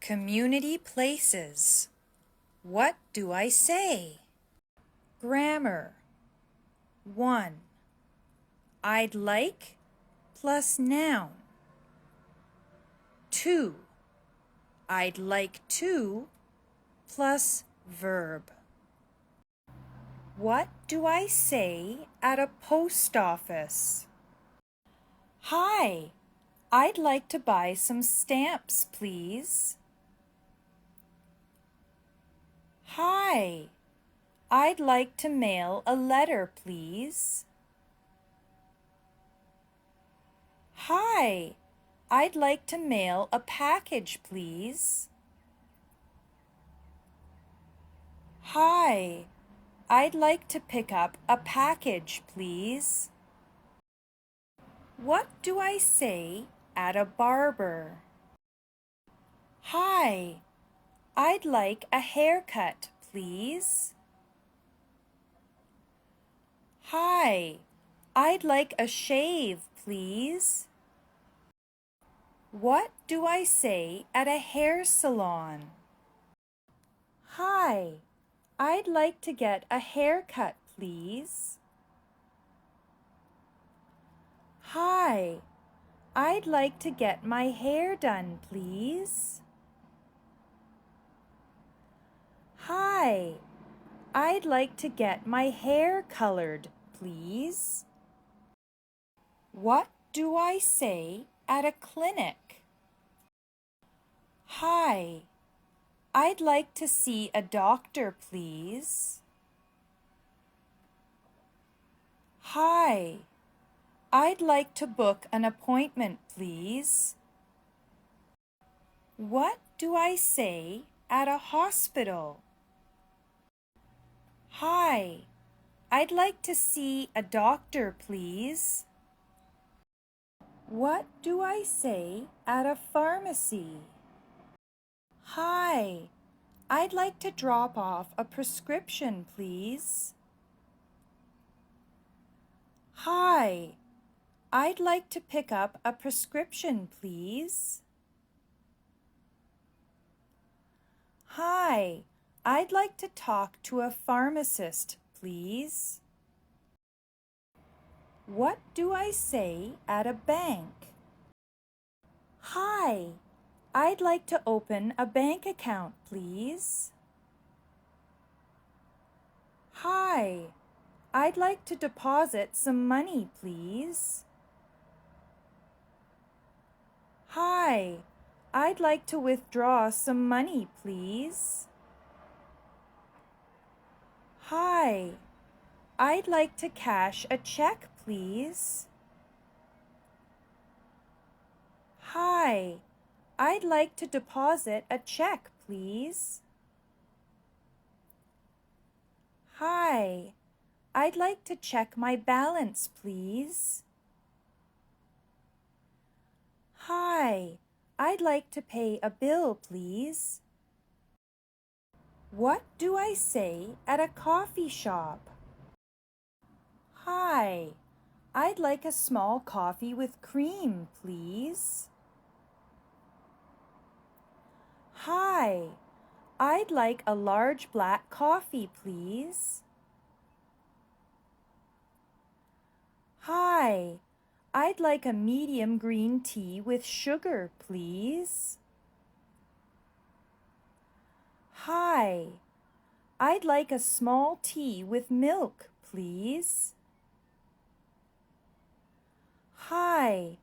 Community places. What do I say? Grammar. 1. I'd like plus noun. 2. I'd like to plus verb. What do I say at a post office? Hi, I'd like to buy some stamps, please. Hi, I'd like to mail a letter, please. Hi, I'd like to mail a package, please. Hi, I'd like to pick up a package, please. What do I say at a barber? Hi, I'd like a haircut, please. Hi, I'd like a shave, please. What do I say at a hair salon? Hi, I'd like to get a haircut, please. Hi, I'd like to get my hair done, please. Hi, I'd like to get my hair colored, please. What do I say at a clinic? Hi, I'd like to see a doctor, please. Hi, I'd like to book an appointment, please. What do I say at a hospital? Hi, I'd like to see a doctor, please. What do I say at a pharmacy? Hi, I'd like to drop off a prescription, please. Hi, I'd like to pick up a prescription, please. Hi, I'd like to talk to a pharmacist, please. What do I say at a bank? Hi, I'd like to open a bank account, please. Hi, I'd like to deposit some money, please. Hi, I'd like to withdraw some money, please. Hi, I'd like to cash a check, please. Hi, I'd like to deposit a check, please. Hi, I'd like to check my balance, please. Hi, I'd like to pay a bill, please. What do I say at a coffee shop? Hi, I'd like a small coffee with cream, please. Hi, I'd like a large black coffee, please. Hi, I'd like a medium green tea with sugar, please. Hi, I'd like a small tea with milk, please. Hi,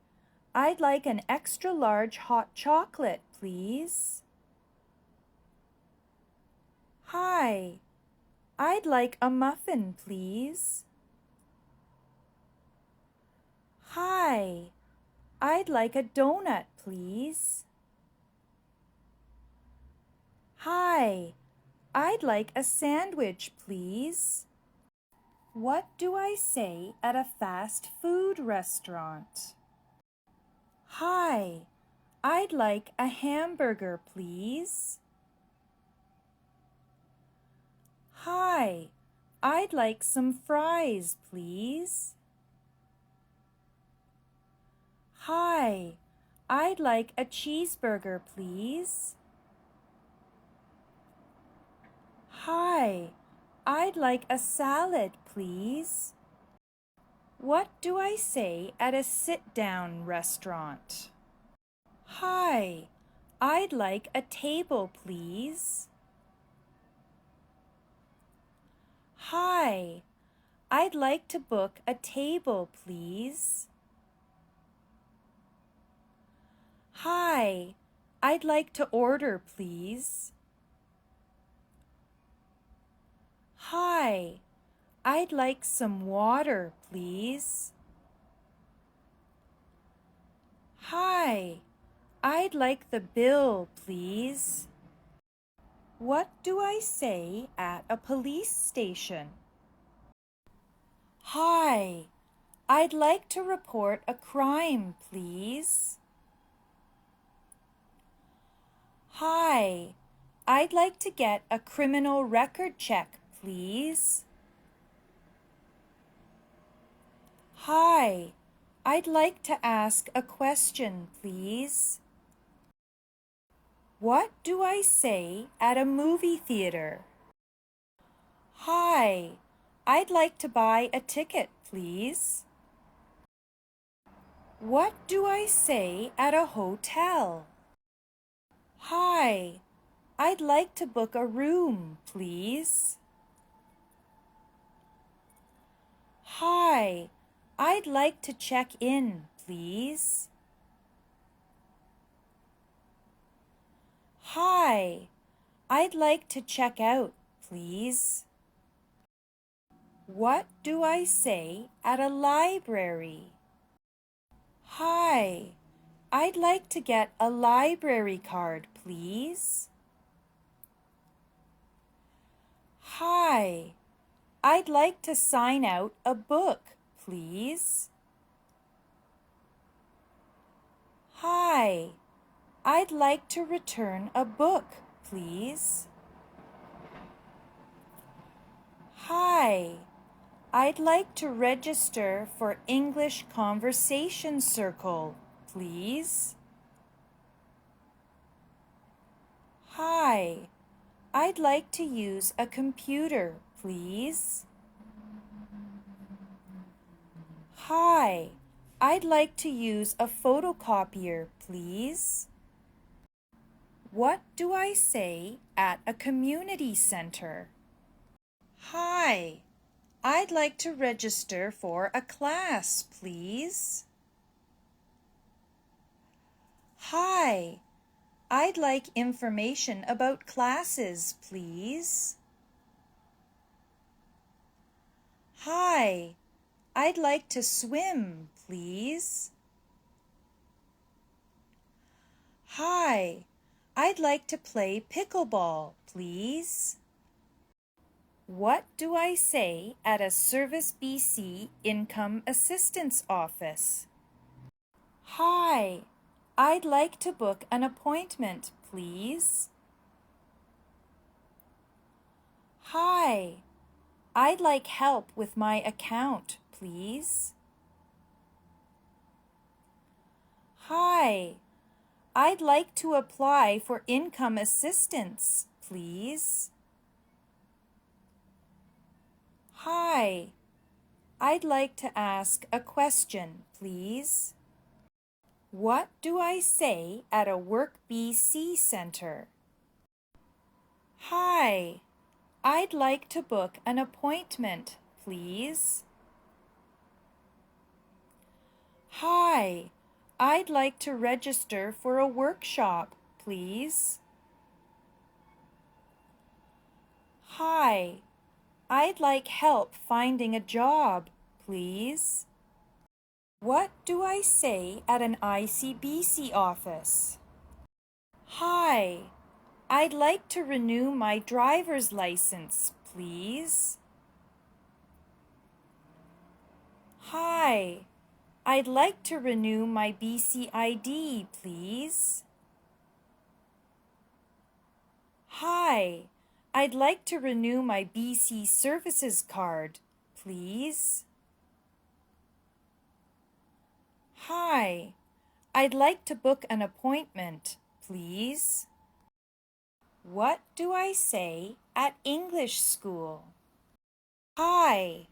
I'd like an extra large hot chocolate, please. Hi, I'd like a muffin, please. Hi, I'd like a donut, please. Hi, I'd like a sandwich, please. What do I say at a fast food restaurant? Hi, I'd like a hamburger, please. Hi, I'd like some fries, please. Hi, I'd like a cheeseburger, please. Hi, I'd like a salad, please. What do I say at a sit-down restaurant? Hi, I'd like a table, please. Hi, I'd like to book a table, please. Hi, I'd like to order, please. Hi, I'd like some water, please. Hi, I'd like the bill, please. What do I say at a police station? Hi, I'd like to report a crime, please. Hi, I'd like to get a criminal record check, please. Hi, I'd like to ask a question, please. What do I say at a movie theater? Hi, I'd like to buy a ticket, please. What do I say at a hotel? Hi, I'd like to book a room, please. Hi, I'd like to check in, please. Hi, I'd like to check out, please. What do I say at a library? Hi, I'd like to get a library card, please. Hi, I'd like to sign out a book, please. Hi, I'd like to return a book, please. Hi, I'd like to register for English Conversation Circle, please. Hi, I'd like to use a computer, please. Hi, I'd like to use a photocopier, please. What do I say at a community center? Hi, I'd like to register for a class, please. Hi, I'd like information about classes, please. Hi, I'd like to swim, please. Hi, I'd like to play pickleball, please. What do I say at a Service BC Income Assistance Office? Hi, I'd like to book an appointment, please. Hi, I'd like help with my account, please. Hi, I'd like to apply for income assistance, please. Hi, I'd like to ask a question, please. What do I say at a Work BC center? Hi, I'd like to book an appointment, please. Hi, I'd like to register for a workshop, please. Hi, I'd like help finding a job, please. What do I say at an ICBC office? Hi, I'd like to renew my driver's license, please. Hi, I'd like to renew my BC ID, please. Hi, I'd like to renew my BC Services card, please. Hi, I'd like to book an appointment, please. What do I say at English school? Hi,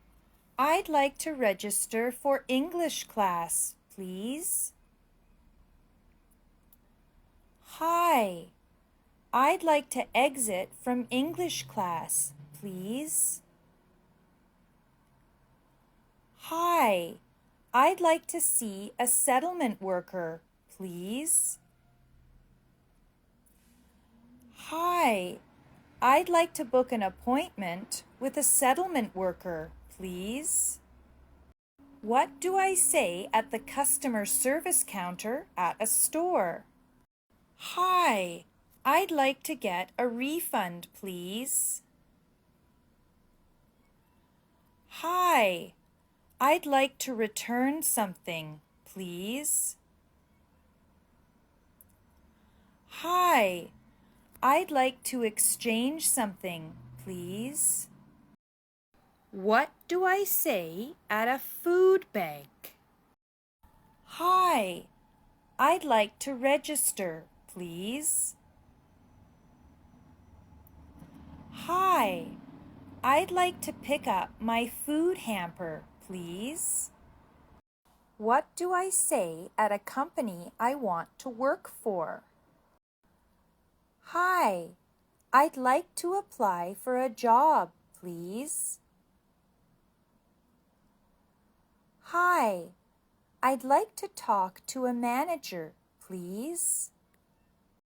I'd like to register for English class, please. Hi, I'd like to exit from English class, please. Hi, I'd like to see a settlement worker, please. Hi, I'd like to book an appointment with a settlement worker, please. What do I say at the customer service counter at a store? Hi, I'd like to get a refund, please. Hi, I'd like to return something, please. Hi, I'd like to exchange something, please. What do I say at a food bank? Hi, I'd like to register, please. Hi, I'd like to pick up my food hamper, please. What do I say at a company I want to work for? Hi, I'd like to apply for a job, please. Hi, I'd like to talk to a manager, please.